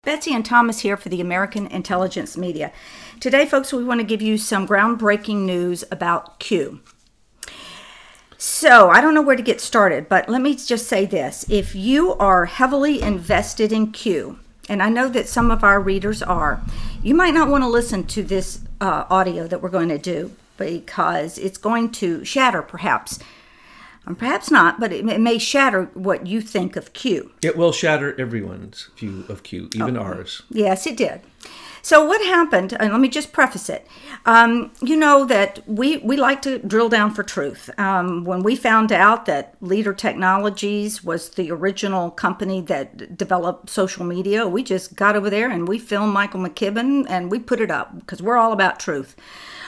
Betsy and Thomas here for the American Intelligence Media. Today, folks, we want to give you some groundbreaking news about Q. So, I don't know where to get started, but let me just say this. If you are heavily invested in Q, and I know that some of our readers are, you might not want to listen to this audio that we're going to do because it's going to shatter, perhaps. Perhaps not, but it may shatter what you think of Q. It will shatter everyone's view of Q, even ours. Yes, it did. So what happened, and let me just preface it. You know that we like to drill down for truth. When we found out that Leader Technologies was the original company that developed social media, we just got over there and we filmed Michael McKibben and we put it up because we're all about truth.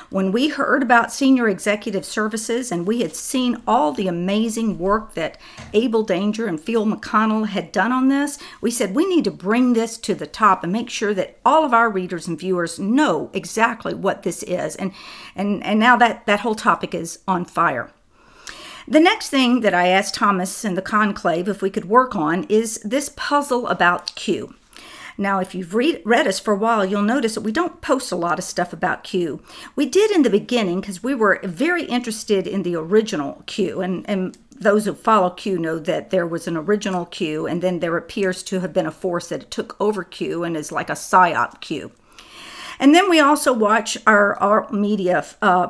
When we heard about senior executive services and we had seen all the amazing work that Abel Danger and Phil McConnell had done on this, we said we need to bring this to the top and make sure that all of our readers and viewers know exactly what this is. And now that whole topic is on fire. The next thing that I asked Thomas and the Conclave if we could work on is this puzzle about Q. Now, if you've read us for a while, you'll notice that we don't post a lot of stuff about Q. We did in the beginning because we were very interested in the original Q. And those who follow Q know that there was an original Q, and then there appears to have been a force that took over Q and is like a Psyop Q. And then we also watch our media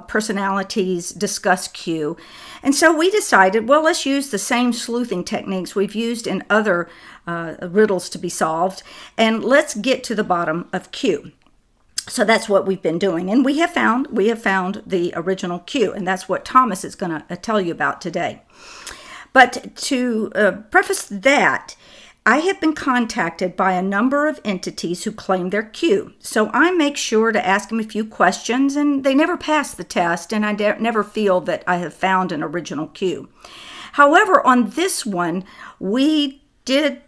personalities discuss Q. And so we decided, well, let's use the same sleuthing techniques we've used in other riddles to be solved, and let's get to the bottom of Q. So that's what we've been doing, and we have found the original Q, and that's what Thomas is going to tell you about today. But to preface that, I have been contacted by a number of entities who claim they're Q. So I make sure to ask them a few questions, and they never pass the test, and I never feel that I have found an original Q. However, on this one, we did,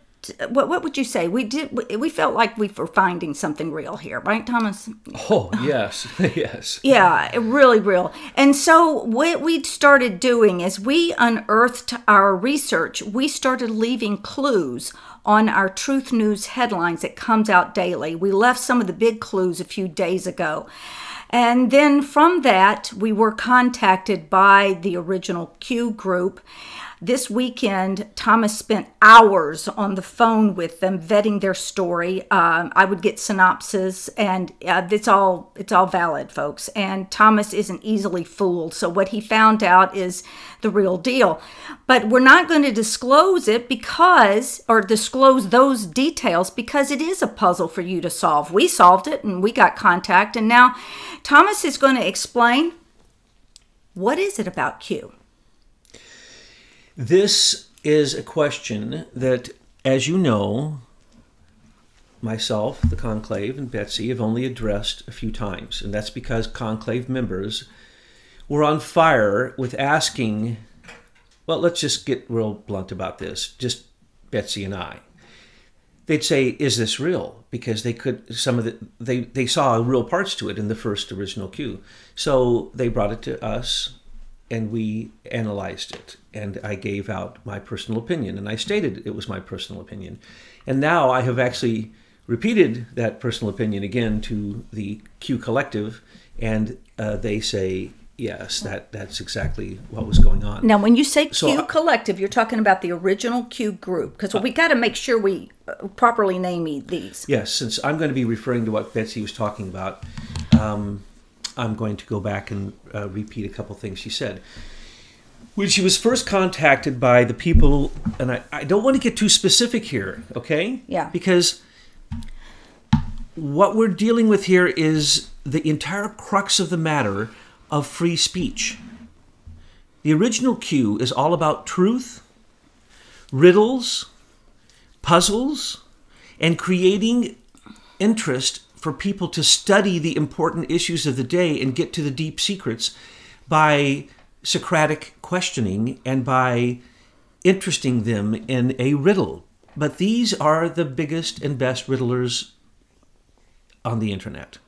what would you say? We felt like we were finding something real here, right, Thomas? Oh, yes, yes. Yeah, really real. And so what we started doing is we unearthed our research. We started leaving clues on our Truth News headlines that comes out daily. We left some of the big clues a few days ago. And then from that, we were contacted by the original Q group. This weekend, Thomas spent hours on the phone with them, vetting their story. I would get synopsis, and it's all valid, folks. And Thomas isn't easily fooled, so what he found out is the real deal. But we're not going to disclose it disclose those details because it is a puzzle for you to solve. We solved it, and we got contact, and now Thomas is going to explain what is it about Q. This is a question that, as you know, myself, the Conclave, and Betsy have only addressed a few times. And that's because Conclave members were on fire with asking, well, let's just get real blunt about this, just Betsy and I. They'd say, is this real? Because they saw real parts to it in the first original Q. So they brought it to us, and we analyzed it, and I gave out my personal opinion, and I stated it was my personal opinion. And now I have actually repeated that personal opinion again to the Q Collective, and they say, yes, that's exactly what was going on. Now, when you say Q Collective, you're talking about the original Q group, because we got to make sure we properly name these. Yes, since I'm going to be referring to what Betsy was talking about, I'm going to go back and repeat a couple things she said. When she was first contacted by the people, and I don't want to get too specific here, okay? Yeah. Because what we're dealing with here is the entire crux of the matter of free speech. The original Q is all about truth, riddles, puzzles, and creating interest for people to study the important issues of the day and get to the deep secrets by Socratic questioning and by interesting them in a riddle. But these are the biggest and best riddlers on the internet.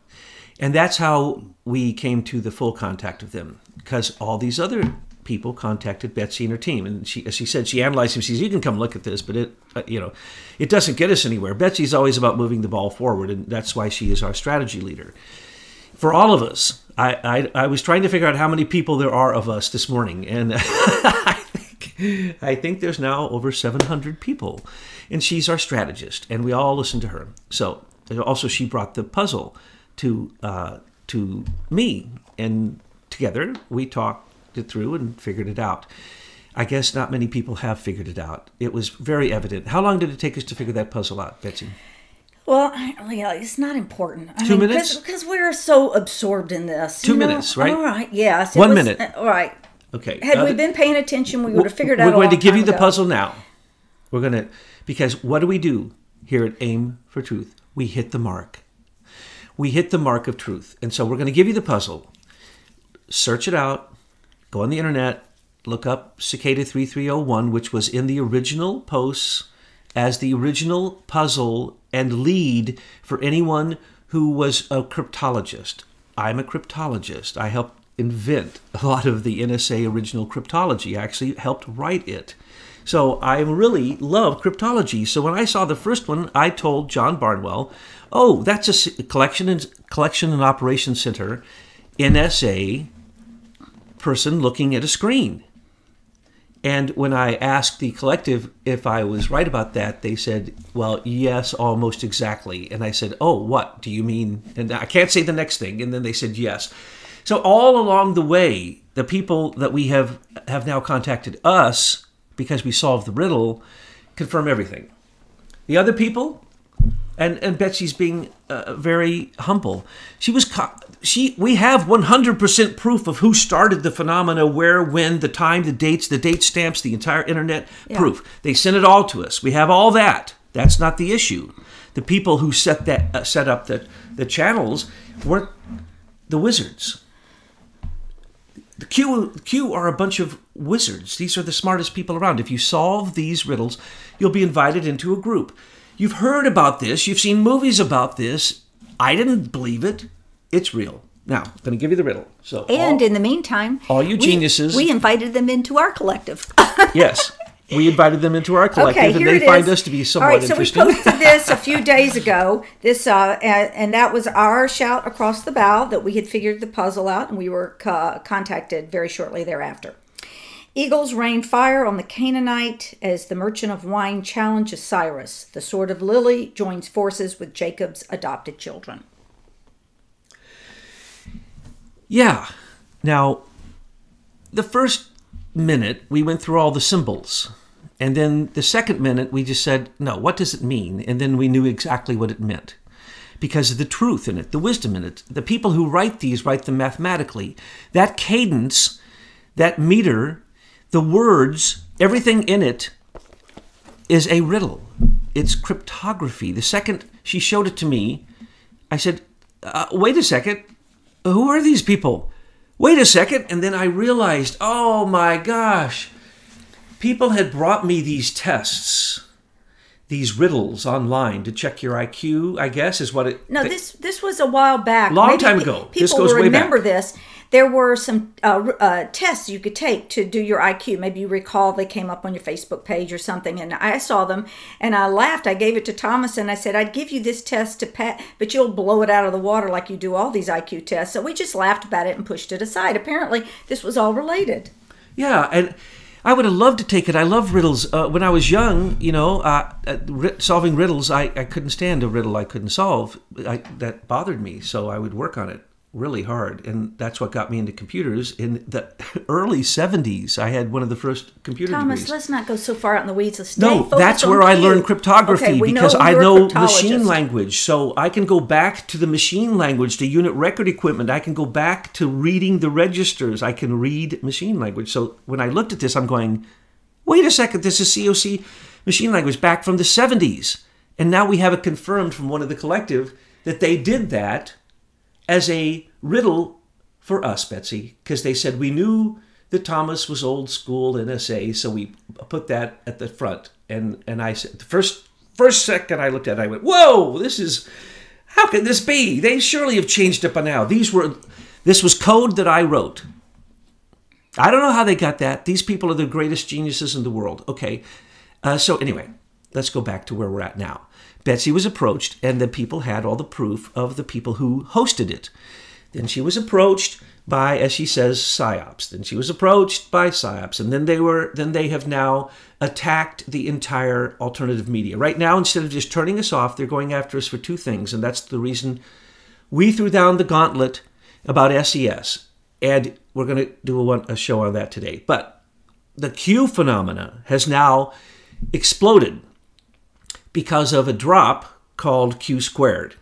And that's how we came to the full contact of them, because all these other people contacted Betsy and her team, and as she said, she analyzed them. She says, "You can come look at this, but it doesn't get us anywhere." Betsy's always about moving the ball forward, and that's why she is our strategy leader. For all of us, I was trying to figure out how many people there are of us this morning, and I think there's now over 700 people, and she's our strategist, and we all listen to her. So also she brought the puzzle to me, and together we talked it through and figured it out. I guess not many people have figured it out. It was very evident. How long did it take us to figure that puzzle out, Betsy? Well, it's not important. 2 minutes? Because we're so absorbed in this. 2 minutes, right? All right, yes. 1 minute. All right. Okay. Had we been paying attention, we would have figured out We're going to give you the ago. puzzle now. We're going to, because what do we do here at Aim for Truth? We hit the mark. We hit the mark of truth. And so we're going to give you the puzzle. Search it out. Go on the internet. Look up Cicada 3301, which was in the original posts as the original puzzle and lead for anyone who was a cryptologist. I'm a cryptologist. I helped invent a lot of the NSA original cryptology. I actually helped write it. So I really love cryptology. So when I saw the first one, I told John Barnwell, oh, that's a collection and operations center, NSA person looking at a screen. And when I asked the collective if I was right about that, they said, well, yes, almost exactly. And I said, oh, what do you mean? And I can't say the next thing. And then they said, yes. So all along the way, the people that we have now contacted us, because we solved the riddle, confirm everything. The other people, and Betsy's being very humble. We have 100% proof of who started the phenomena, where, when, the time, the dates, the date stamps, the entire internet proof. They sent it all to us. We have all that. That's not the issue. The people who set up the channels weren't the wizards. The Q are a bunch of wizards. These are the smartest people around. If you solve these riddles, you'll be invited into a group. You've heard about this. You've seen movies about this. I didn't believe it. It's real. Now, I'm going to give you the riddle. So, in the meantime, all you geniuses, we invited them into our collective. Yes, we invited them into our collective, and they find us to be somewhat interesting. All right, so we posted this a few days ago. This and that was our shout across the bow that we had figured the puzzle out, and we were contacted very shortly thereafter. Eagles rain fire on the Canaanite as the merchant of wine challenges Cyrus. The sword of Lily joins forces with Jacob's adopted children. Yeah. Now, the first minute, we went through all the symbols. And then the second minute, we just said, no, what does it mean? And then we knew exactly what it meant. Because of the truth in it, the wisdom in it. The people who write these write them mathematically. That cadence, that meter, the words, everything in it is a riddle. It's cryptography. The second she showed it to me, I said, wait a second. Who are these people? Wait a second. And then I realized, oh my gosh, people had brought me these tests, these riddles online to check your IQ, I guess is what it... No, this was a while back. Long time ago. This goes way back. People remember this. There were some tests you could take to do your IQ. Maybe you recall they came up on your Facebook page or something, and I saw them, and I laughed. I gave it to Thomas, and I said, I'd give you this test to Pat, but you'll blow it out of the water like you do all these IQ tests. So we just laughed about it and pushed it aside. Apparently, this was all related. Yeah, and I would have loved to take it. I love riddles. When I was young, solving riddles, I couldn't stand a riddle I couldn't solve. That bothered me, so I would work on it really hard, and that's what got me into computers. In the early 70s, I had one of the first computer degrees. Let's not go so far out in the weeds. Let's that's where I learned cryptography, because I know machine language. So I can go back to the machine language, to unit record equipment. I can go back to reading the registers. I can read machine language. So when I looked at this, I'm going, wait a second, this is COC machine language back from the 70s. And now we have it confirmed from one of the collective that they did that as a riddle for us, Betsy, because they said we knew that Thomas was old school NSA, so we put that at the front. And I said, the first second I looked at it, I went, whoa, how can this be? They surely have changed it by now. This was code that I wrote. I don't know how they got that. These people are the greatest geniuses in the world. Okay. So anyway, let's go back to where we're at now. Betsy was approached, and the people had all the proof of the people who hosted it. Then she was approached by, as she says, Psyops. Then she was approached by Psyops, and then they have now attacked the entire alternative media. Right now, instead of just turning us off, they're going after us for two things, and that's the reason we threw down the gauntlet about SES, and we're going to do a show on that today. But the Q phenomena has now exploded because of a drop called Q squared.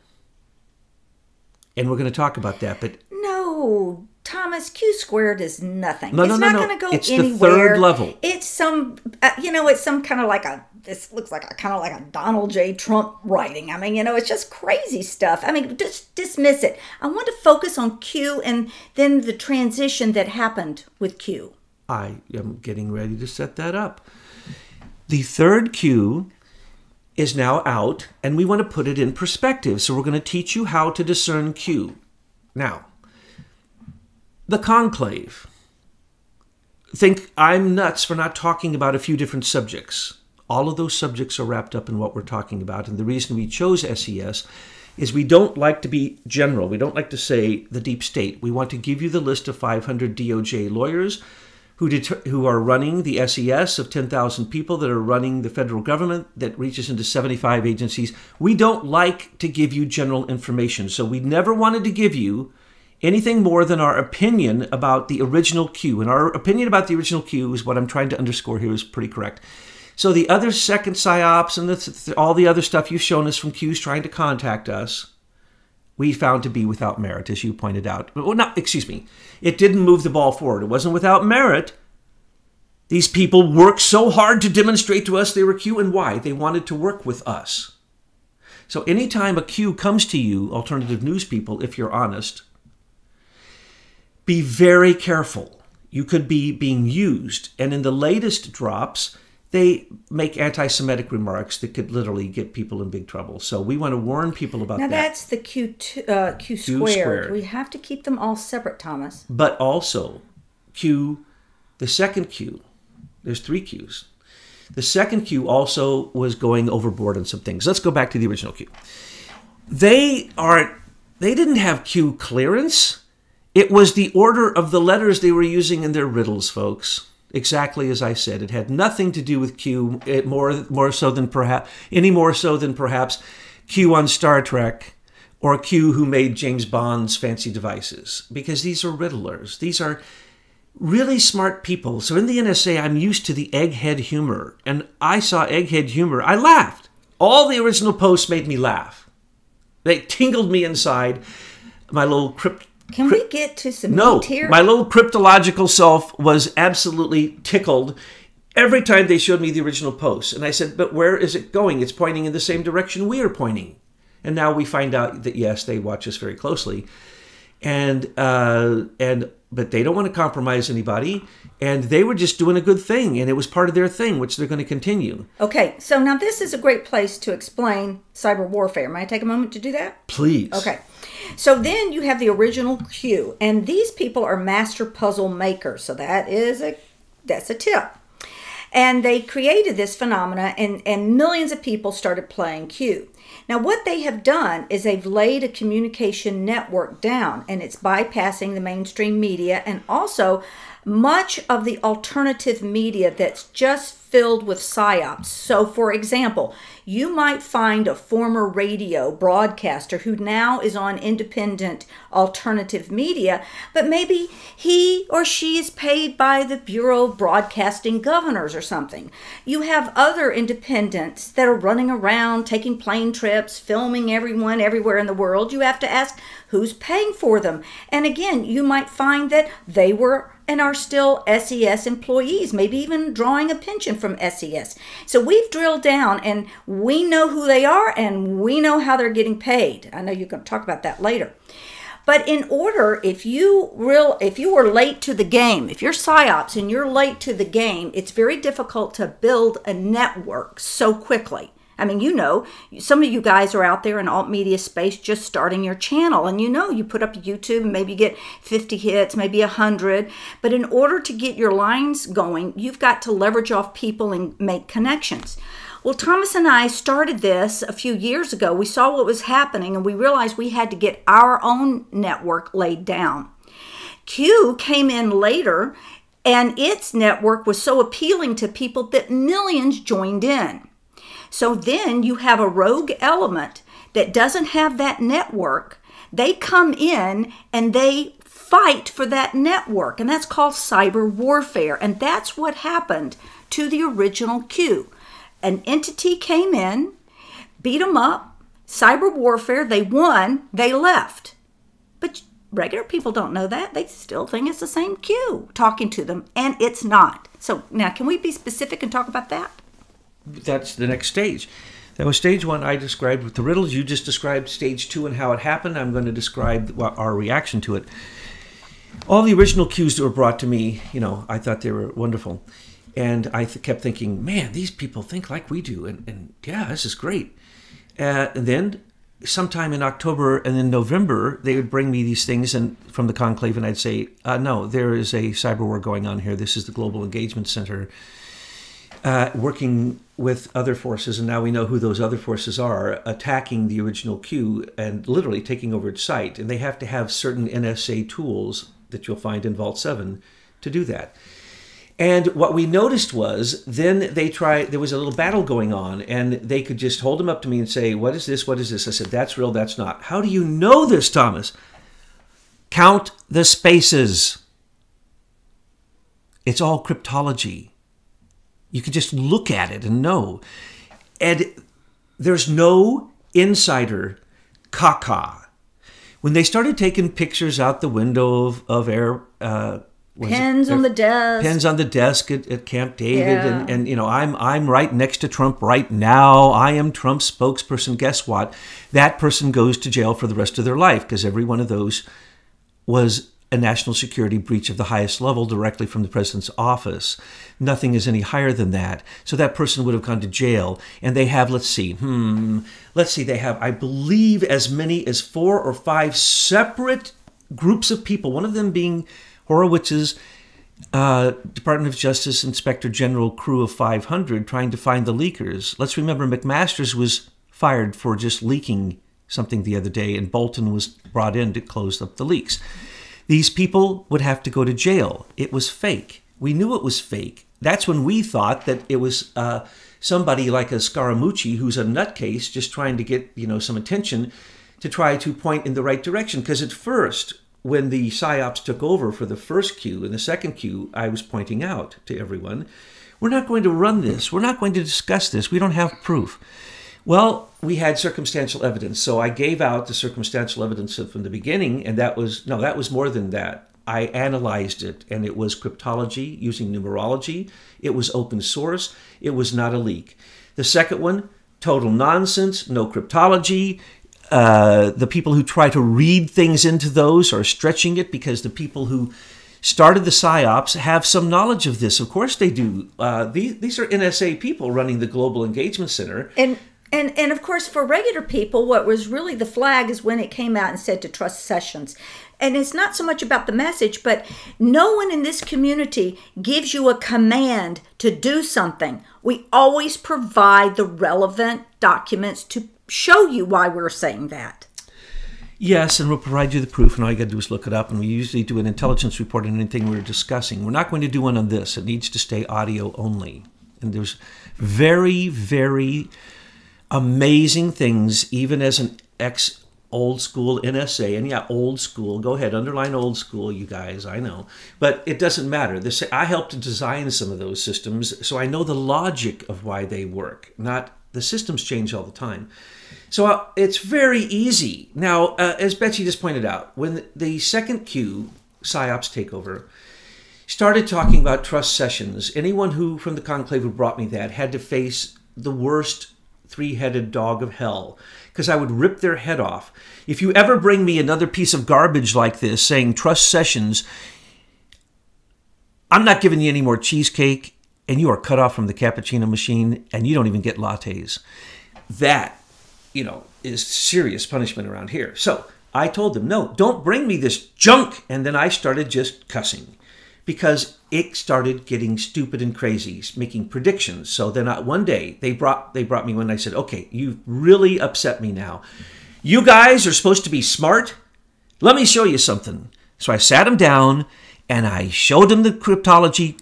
And we're going to talk about that, but... No, Thomas, Q squared is nothing. No, it's not going to go it's anywhere. It's the third level. It's some, it's some kind of like this looks like a Donald J. Trump writing. I mean, it's just crazy stuff. I mean, just dismiss it. I want to focus on Q and then the transition that happened with Q. I am getting ready to set that up. The third Q is now out, and we want to put it in perspective. So we're going to teach you how to discern Q. Now, the Conclave. Think I'm nuts for not talking about a few different subjects. All of those subjects are wrapped up in what we're talking about. And the reason we chose SES is we don't like to be general. We don't like to say the deep state. We want to give you the list of 500 DOJ lawyers who are running the SES of 10,000 people that are running the federal government that reaches into 75 agencies. We don't like to give you general information. So we never wanted to give you anything more than our opinion about the original Q. And our opinion about the original Q is what I'm trying to underscore here is pretty correct. So the other second Psyops and all the other stuff you've shown us from Q's trying to contact us, we found to be without merit, as you pointed out. Well, it didn't move the ball forward. It wasn't without merit. These people worked so hard to demonstrate to us they were Q, and why? They wanted to work with us. So anytime a Q comes to you, alternative news people, if you're honest, be very careful. You could be being used. And in the latest drops, they make anti-Semitic remarks that could literally get people in big trouble. So we want to warn people about that. Now that's the Q squared. We have to keep them all separate, Thomas. But also, Q, the second Q, there's three Qs. The second Q also was going overboard on some things. Let's go back to the original Q. They didn't have Q clearance. It was the order of the letters they were using in their riddles, folks. Exactly as I said. It had nothing to do with Q, any more so than perhaps Q on Star Trek or Q who made James Bond's fancy devices. Because these are riddlers. These are really smart people. So in the NSA, I'm used to the egghead humor. And I saw egghead humor. I laughed. All the original posts made me laugh. They tingled me inside. My little Can we get to some meat here? My little cryptological self was absolutely tickled every time they showed me the original post. And I said, but where is it going? It's pointing in the same direction we are pointing. And now we find out that, yes, they watch us very closely. But they don't want to compromise anybody. And they were just doing a good thing. And it was part of their thing, which they're going to continue. Okay, so now this is a great place to explain cyber warfare. May I take a moment to do that? Please. Okay. So then you have the original Q, and these people are master puzzle makers. So that's a tip. And they created this phenomena, and millions of people started playing Q. Now, what they have done is they've laid a communication network down, and it's bypassing the mainstream media and also much of the alternative media that's just filled with psyops. So, for example, you might find a former radio broadcaster who now is on independent alternative media, but maybe he or she is paid by the Bureau of Broadcasting Governors or something. You have other independents that are running around, taking plane trips, filming everyone everywhere in the world. You have to ask who's paying for them. And again, you might find that they were and are still SES employees, maybe even drawing a pension from SES. So we've drilled down and we know who they are and we know how they're getting paid. I know you're going to talk about that later. But in order, if you were late to the game, if you're psyops and you're late to the game, it's very difficult to build a network so quickly. I mean, some of you guys are out there in alt media space just starting your channel, and you put up YouTube and maybe you get 50 hits, maybe 100. But in order to get your lines going, you've got to leverage off people and make connections. Well, Thomas and I started this a few years ago. We saw what was happening and we realized we had to get our own network laid down. Q came in later, and its network was so appealing to people that millions joined in. So then you have a rogue element that doesn't have that network. They come in and they fight for that network, and that's called cyber warfare. And that's what happened to the original Q. An entity came in, beat them up, cyber warfare, they won, they left. But regular people don't know that. They still think it's the same Q talking to them, and it's not. So now, can we be specific and talk about that? That's the next stage. That was stage 1. I described with the riddles. You just described stage 2 and how it happened. I'm going to describe our reaction to it. All the original Qs that were brought to me, I thought they were wonderful. And I kept thinking, man, these people think like we do. And yeah, this is great. And then sometime in October and then November, they would bring me these things from the Conclave, and I'd say, no, there is a cyber war going on here. This is the Global Engagement Center working with other forces, and now we know who those other forces are, attacking the original Q and literally taking over its site. And they have to have certain NSA tools that you'll find in Vault 7 to do that. And what we noticed was then there was a little battle going on, and they could just hold them up to me and say, what is this? What is this? I said, that's real, that's not. How do you know this, Thomas? Count the spaces. It's all cryptology. You can just look at it and know. And there's no insider caca. When they started taking pictures out the window of air... Pens on the desk. Pens on the desk at Camp David, yeah. and I'm right next to Trump right now. I am Trump's spokesperson. Guess what? That person goes to jail for the rest of their life because every one of those was a national security breach of the highest level directly from the president's office. Nothing is any higher than that. So that person would have gone to jail. And they have, they have, I believe, as many as 4 or 5 separate groups of people, one of them being Horowitz's Department of Justice Inspector General crew of 500 trying to find the leakers. Let's remember McMaster's was fired for just leaking something the other day, and Bolton was brought in to close up the leaks. These people would have to go to jail. It was fake. We knew it was fake. That's when we thought that it was somebody like a Scaramucci who's a nutcase just trying to get some attention to try to point in the right direction. Because at first, when the Psyops took over for the first Q and the second Q, I was pointing out to everyone, we're not going to run this. We're not going to discuss this. We don't have proof. Well, we had circumstantial evidence. So I gave out the circumstantial evidence from the beginning, and that was more than that. I analyzed it, and it was cryptology using numerology. It was open source. It was not a leak. The second one, total nonsense, no cryptology. The people who try to read things into those are stretching it because the people who started the PSYOPs have some knowledge of this. Of course they do. These are NSA people running the Global Engagement Center. And of course, for regular people, what was really the flag is when it came out and said to trust Sessions. And it's not so much about the message, but no one in this community gives you a command to do something. We always provide the relevant documents to show you why we're saying that. Yes, and we'll provide you the proof, and all you got to do is look it up, and we usually do an intelligence report on anything we're discussing. We're not going to do one on this. It needs to stay audio only. And there's very, very amazing things, even as an ex-old school NSA, and yeah, old school, go ahead, underline old school, you guys, I know. But it doesn't matter. I helped to design some of those systems, so I know the logic of why they work, not the systems change all the time. So it's very easy. Now, as Betsy just pointed out, when the second Q, PSYOPs takeover, started talking about trust Sessions, anyone who from the Conclave who brought me that had to face the worst three-headed dog of hell, because I would rip their head off. If you ever bring me another piece of garbage like this saying trust Sessions, I'm not giving you any more cheesecake, and you are cut off from the cappuccino machine, and you don't even get lattes. that, is serious punishment around here. So I told them, no, don't bring me this junk. And then I started just cussing because it started getting stupid and crazy, making predictions. So then one day they brought me when I said, okay, you've really upset me now. You guys are supposed to be smart. Let me show you something. So I sat them down and I showed them the cryptology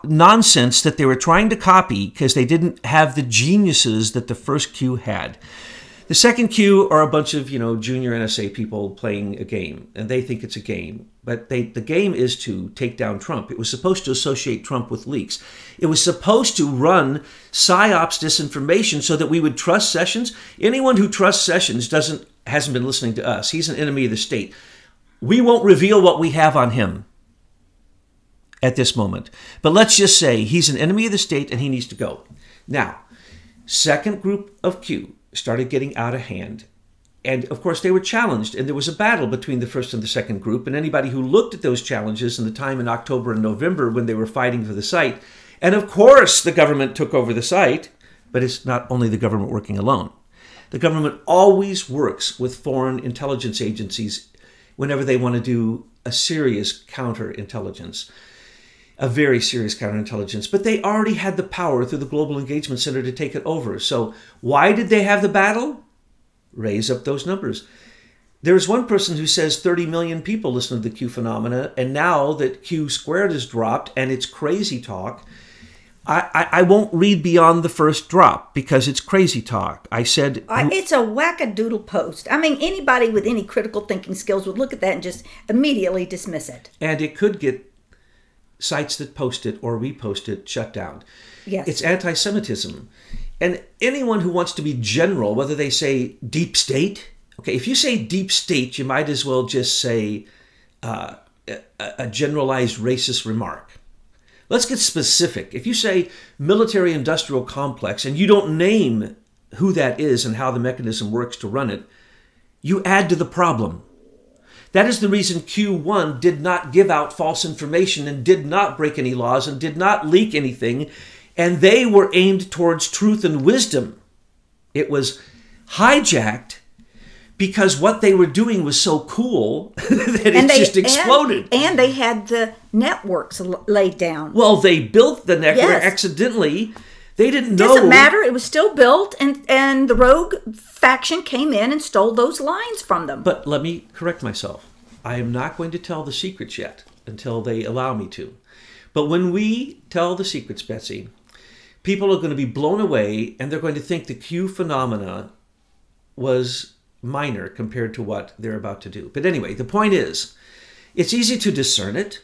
nonsense that they were trying to copy because they didn't have the geniuses that the first Q had. The second Q are a bunch of, junior NSA people playing a game, and they think it's a game. But the game is to take down Trump. It was supposed to associate Trump with leaks. It was supposed to run Psyop's disinformation so that we would trust Sessions. Anyone who trusts Sessions hasn't been listening to us. He's an enemy of the state. We won't reveal what we have on him at this moment. But let's just say he's an enemy of the state and he needs to go. Now, second group of Q started getting out of hand. And of course, they were challenged, and there was a battle between the first and the second group. And anybody who looked at those challenges in the time in October and November when they were fighting for the site, and of course, the government took over the site, but it's not only the government working alone. The government always works with foreign intelligence agencies whenever they want to do a serious counterintelligence, a very serious counterintelligence. But they already had the power through the Global Engagement Center to take it over. So why did they have the battle? Raise up those numbers. There's one person who says 30 million people listen to the Q phenomena, and now that Q squared is dropped and it's crazy talk, I won't read beyond the first drop because it's crazy talk. I said... It's a wackadoodle post. I mean, anybody with any critical thinking skills would look at that and just immediately dismiss it. And it could get sites that post it or repost it shut down. Yes. It's anti-Semitism. And anyone who wants to be general, whether they say deep state, okay, if you say deep state, you might as well just say a generalized racist remark. Let's get specific. If you say military-industrial complex and you don't name who that is and how the mechanism works to run it, you add to the problem. That is the reason Q1 did not give out false information and did not break any laws and did not leak anything. And they were aimed towards truth and wisdom. It was hijacked because what they were doing was so cool that it just exploded. And they had the networks laid down. Well, they built the network Yes. accidentally. They didn't know. Doesn't matter. It was still built, and the rogue faction came in and stole those lines from them. But let me correct myself. I am not going to tell the secrets yet until they allow me to. But when we tell the secrets, Betsy, people are going to be blown away, and they're going to think the Q phenomena was minor compared to what they're about to do. But anyway, the point is, it's easy to discern it.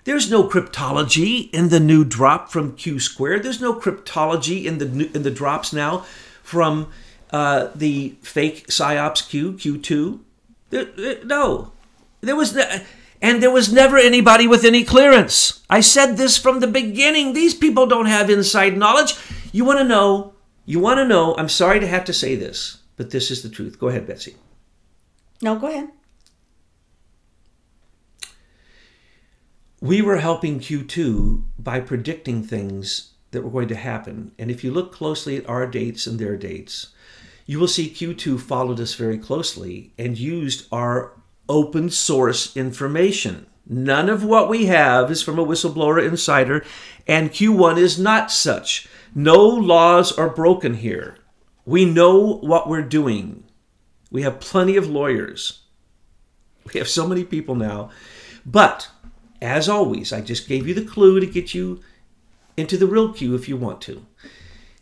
There's no cryptology in the new drop from Q squared. There's no cryptology in the drops now from the fake Psyops Q2. No. There was never anybody with any clearance. I said this from the beginning. These people don't have inside knowledge. You want to know, I'm sorry to have to say this, but this is the truth. Go ahead, Betsy. No, go ahead. We were helping Q2 by predicting things that were going to happen. And if you look closely at our dates and their dates, you will see Q2 followed us very closely and used our open source information. None of what we have is from a whistleblower insider, and Q1 is not such. No laws are broken here. We know what we're doing. We have plenty of lawyers. We have so many people now. But, as always, I just gave you the clue to get you into the real Q if you want to.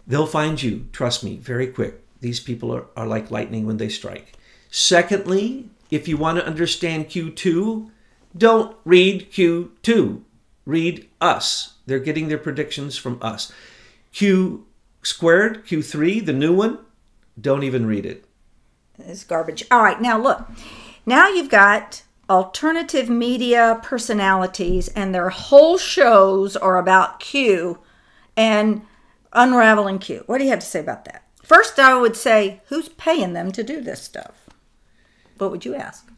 They'll find you, trust me, very quick. These people are like lightning when they strike. Secondly, if you want to understand Q2, don't read Q2. Read us. They're getting their predictions from us. Q squared, Q3, the new one, don't even read it. It's garbage. All right, now look. Now you've got alternative media personalities, and their whole shows are about Q and unraveling Q. What do you have to say about that? First, I would say, who's paying them to do this stuff? What would you ask?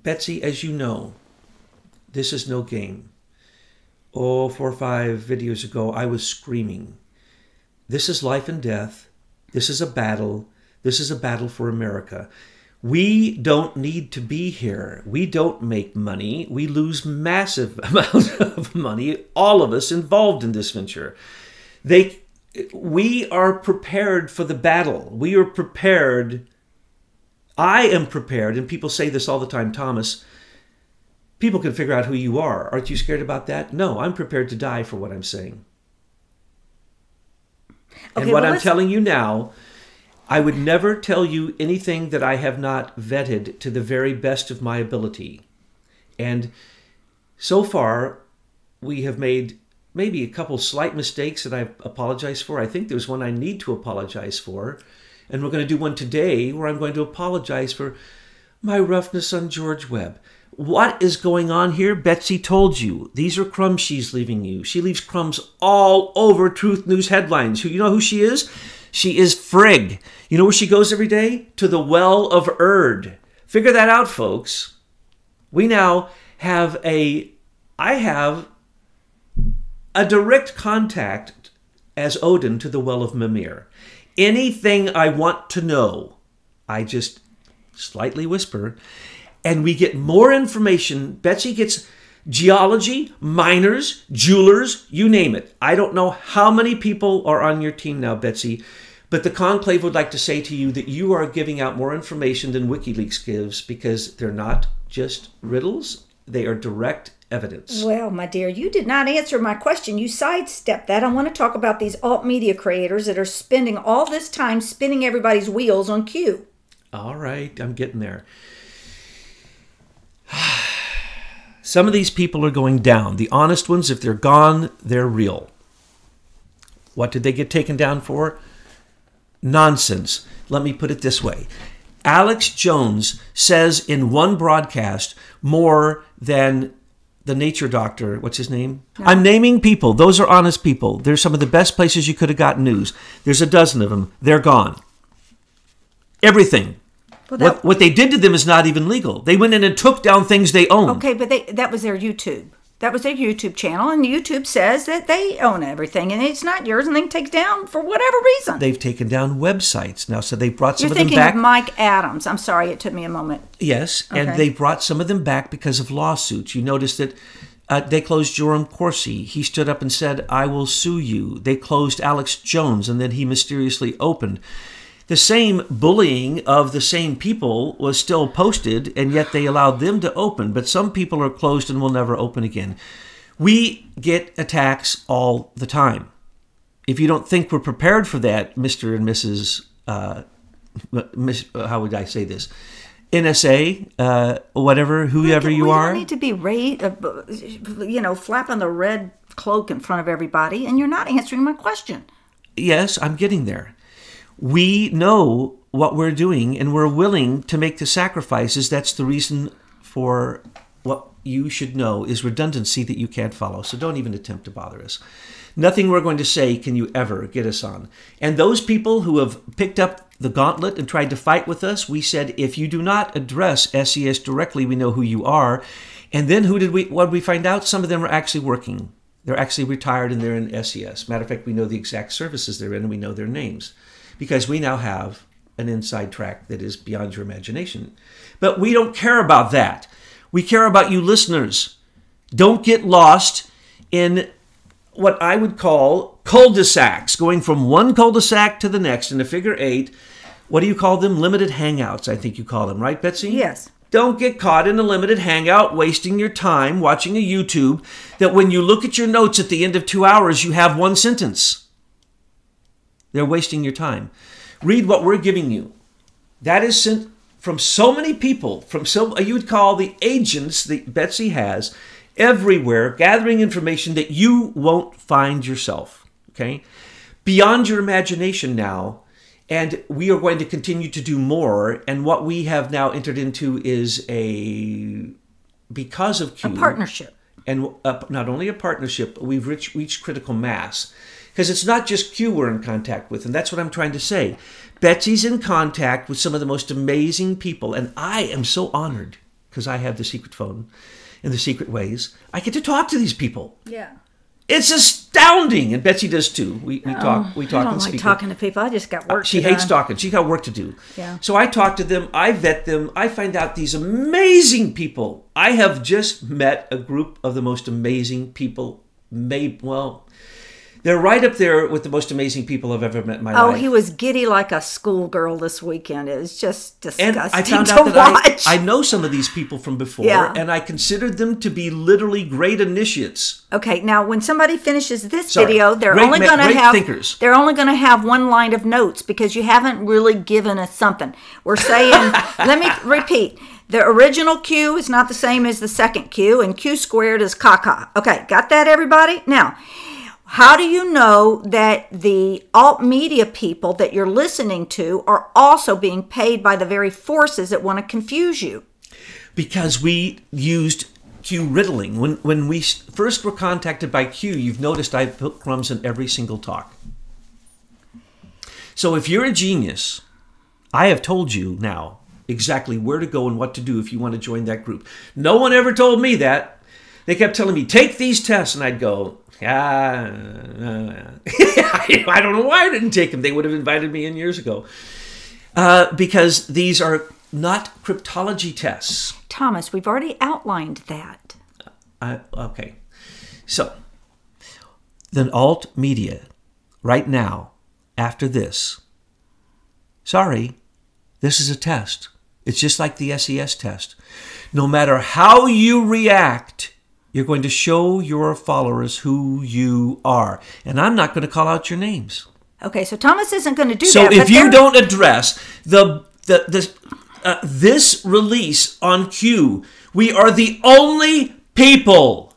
Betsy, as you know, this is no game. 4 or 5 videos ago, I was screaming. This is life and death. This is a battle. This is a battle for America. We don't need to be here. We don't make money. We lose massive amounts of money, all of us involved in this venture. We are prepared for the battle. We are prepared. I am prepared, and people say this all the time, Thomas, people can figure out who you are. Aren't you scared about that? No, I'm prepared to die for what I'm saying. And what I'm telling you now, I would never tell you anything that I have not vetted to the very best of my ability. And so far, we have made maybe a couple slight mistakes that I apologize for. I think there's one I need to apologize for. And we're going to do one today where I'm going to apologize for my roughness on George Webb. What is going on here? Betsy told you. These are crumbs she's leaving you. She leaves crumbs all over Truth News headlines. You know who she is? She is Frigg. You know where she goes every day? To the well of Erd. Figure that out, folks. We now have I have a direct contact as Odin to the well of Mimir. Anything I want to know, I just slightly whisper, and we get more information. Betsy gets geology, miners, jewelers, you name it. I don't know how many people are on your team now, Betsy, but the Conclave would like to say to you that you are giving out more information than WikiLeaks gives because they're not just riddles, they are direct evidence. Well, my dear, you did not answer my question. You sidestepped that. I want to talk about these alt media creators that are spending all this time spinning everybody's wheels on Q. All right, I'm getting there. Some of these people are going down. The honest ones, if they're gone, they're real. What did they get taken down for? Nonsense. Let me put it this way. Alex Jones says in one broadcast more than the nature doctor, what's his name? No. I'm naming people. Those are honest people. They're some of the best places you could have gotten news. There's a dozen of them. They're gone. Everything. Well, what they did to them is not even legal. They went in and took down things they owned. Okay, but that was their YouTube. That was their YouTube channel, and YouTube says that they own everything, and it's not yours, and they can take it down for whatever reason. They've taken down websites now, so they brought some of them back. You're thinking of Mike Adams. I'm sorry, it took me a moment. Yes, okay. And they brought some of them back because of lawsuits. You notice that they closed Joram Corsi. He stood up and said, I will sue you. They closed Alex Jones, and then he mysteriously opened. The same bullying of the same people was still posted, and yet they allowed them to open. But some people are closed and will never open again. We get attacks all the time. If you don't think we're prepared for that, Mr. and Mrs. How would I say this? NSA, whatever, whoever you are. You don't need to be, flapping the red cloak in front of everybody, and you're not answering my question. Yes, I'm getting there. We know what we're doing, and we're willing to make the sacrifices. That's the reason for what you should know is redundancy that you can't follow. So don't even attempt to bother us. Nothing we're going to say can you ever get us on. And those people who have picked up the gauntlet and tried to fight with us, we said, if you do not address SES directly, we know who you are. And then what did we find out? Some of them are actually working. They're actually retired and they're in SES. Matter of fact, we know the exact services they're in and we know their names. Because we now have an inside track that is beyond your imagination. But we don't care about that. We care about you listeners. Don't get lost in what I would call cul-de-sacs, going from one cul-de-sac to the next in a figure eight. What do you call them? Limited hangouts, I think you call them, right, Betsy? Yes. Don't get caught in a limited hangout wasting your time watching a YouTube that when you look at your notes at the end of 2 hours, you have one sentence. They're wasting your time. Read what we're giving you. That is sent from so many people, you would call the agents that Betsy has everywhere, gathering information that you won't find yourself. Okay? Beyond your imagination now, and we are going to continue to do more. And what we have now entered into is because of Q, a partnership. And not only a partnership, but we've reached critical mass. Because it's not just Q we're in contact with, and that's what I'm trying to say. Betsy's in contact with some of the most amazing people, and I am so honored, because I have the secret phone and the secret ways. I get to talk to these people. Yeah. It's astounding, and Betsy does too. We talk. I don't and like speak. talking to people. I just got work. She hates talking. She got work to do. Yeah. So I talk to them. I vet them. I find out these amazing people. I have just met a group of the most amazing people. They're right up there with the most amazing people I've ever met in my life. Oh, he was giddy like a schoolgirl this weekend. It was just disgusting and I found to out that watch. I know some of these people from before, and I considered them to be literally great initiates. Okay, now when somebody finishes this video, they're Great only going to have thinkers. They're only going to have one line of notes because you haven't really given us something. We're saying, let me repeat. The original Q is not the same as the second Q, and Q squared is caca. Okay, got that, everybody? Now, how do you know that the alt media people that you're listening to are also being paid by the very forces that want to confuse you? Because we used Q riddling. When we first were contacted by Q, you've noticed I put crumbs in every single talk. So if you're a genius, I have told you now exactly where to go and what to do if you want to join that group. No one ever told me that. They kept telling me, take these tests, and I'd go, I don't know why I didn't take them. They would have invited me in years ago. Because these are not cryptology tests. Thomas, we've already outlined that. Okay. So, the alt media, right now, after this, sorry, this is a test. It's just like the SES test. No matter how you react, you're going to show your followers who you are. And I'm not going to call out your names. Okay, so Thomas isn't going to do that. So if you don't address this release on Q, we are the only people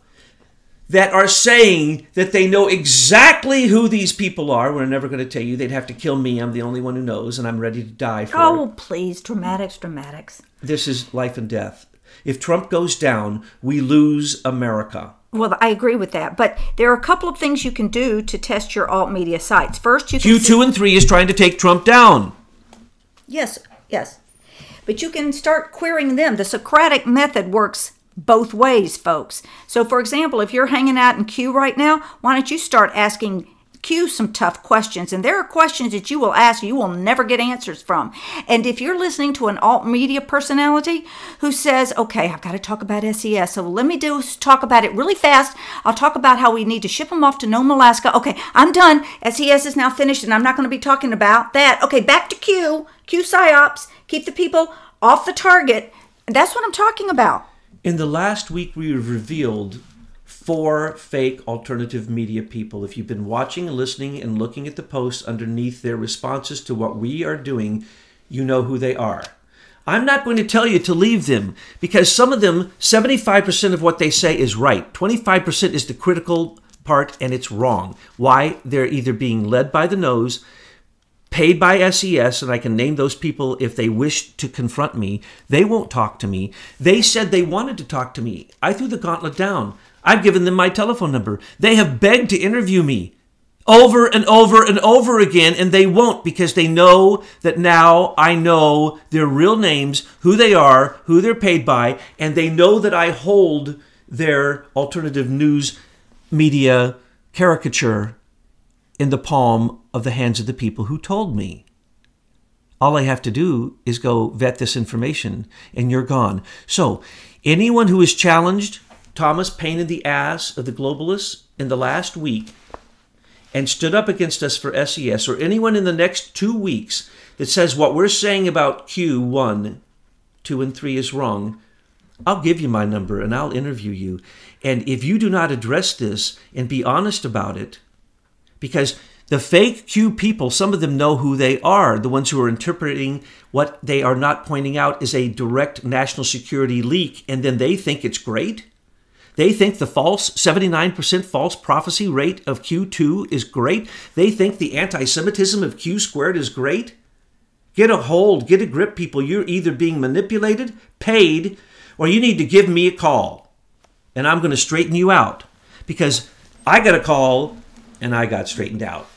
that are saying that they know exactly who these people are. We're never going to tell you. They'd have to kill me. I'm the only one who knows, and I'm ready to die for it. Oh, please, dramatics. This is life and death. If Trump goes down, we lose America. Well, I agree with that. But there are a couple of things you can do to test your alt media sites. First, you can Q2 and 3 is trying to take Trump down. Yes. But you can start querying them. The Socratic method works both ways, folks. So, for example, if you're hanging out in Q right now, why don't you start asking Q some tough questions? And there are questions that you will ask you will never get answers from. And if you're listening to an alt media personality who says, okay, I've got to talk about SES, so let me talk about it really fast. I'll talk about how we need to ship them off to Nome, Alaska. Okay, I'm done. SES is now finished, and I'm not going to be talking about that. Okay, back to Q Psyops. Keep the people off the target. That's what I'm talking about. In the last week, we have revealed 4 fake alternative media people. If you've been watching and listening and looking at the posts underneath their responses to what we are doing, you know who they are. I'm not going to tell you to leave them because some of them, 75% of what they say is right. 25% is the critical part and it's wrong. Why? They're either being led by the nose, paid by SES, and I can name those people if they wish to confront me. They won't talk to me. They said they wanted to talk to me. I threw the gauntlet down. I've given them my telephone number. They have begged to interview me over and over and over again, and they won't because they know that now I know their real names, who they are, who they're paid by, and they know that I hold their alternative news media caricature in the palm of the hands of the people who told me. All I have to do is go vet this information, and you're gone. So, anyone who is challenged Thomas Paine in the ass of the globalists in the last week and stood up against us for SES, or anyone in the next 2 weeks that says what we're saying about Q1, 2, and 3 is wrong, I'll give you my number and I'll interview you. And if you do not address this and be honest about it, because the fake Q people, some of them know who they are, the ones who are interpreting what they are not pointing out is a direct national security leak, and then they think it's great. They think the 79% false prophecy rate of Q2 is great. They think the anti-Semitism of Q squared is great. Get a hold, get a grip, people. You're either being manipulated, paid, or you need to give me a call. And I'm going to straighten you out. Because I got a call and I got straightened out.